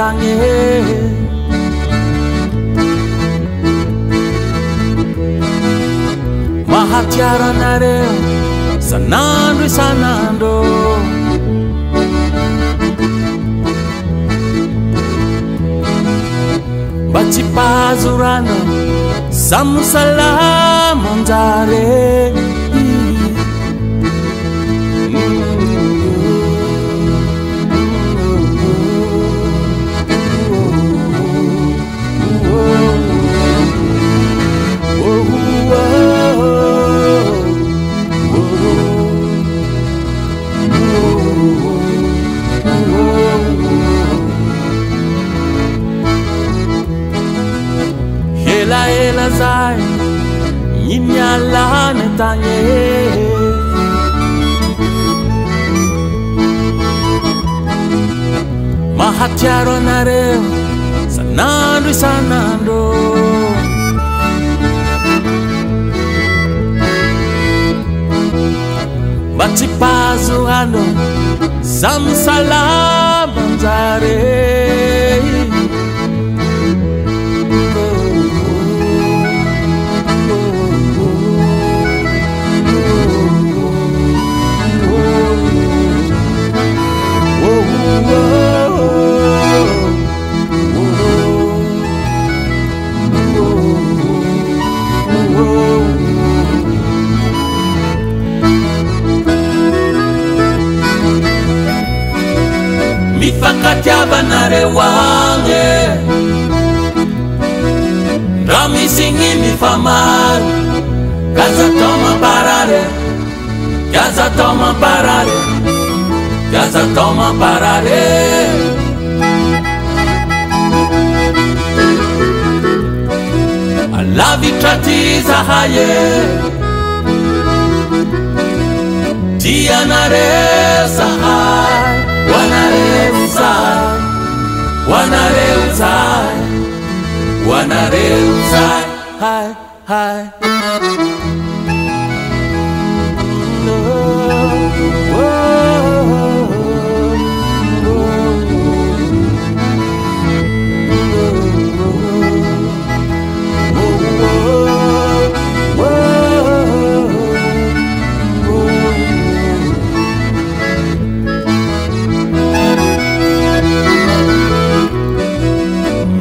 tanye mahatiara nareo sanandro isanandro mba tsy pahazorana samy salama anjare ela zay nyimialana tanye mahatiaro anareo sanandro isanandro mba tsy pahazoano samy salama anjare mifankatiavanareo agny ndra misy gny mifamary gaza tao mamparare gaza tao mamparare gaza tao mamparare alavitra ty zahaye tianareo zahay wanareu zai wanareu zai hai hai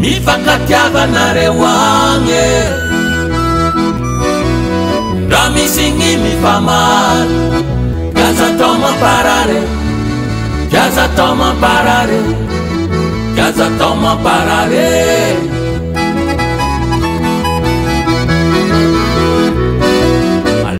mifankatiavanareo agny ndra misy gny mifamary gaza tao mamparare gaza tao mamparare gaza tao mamparare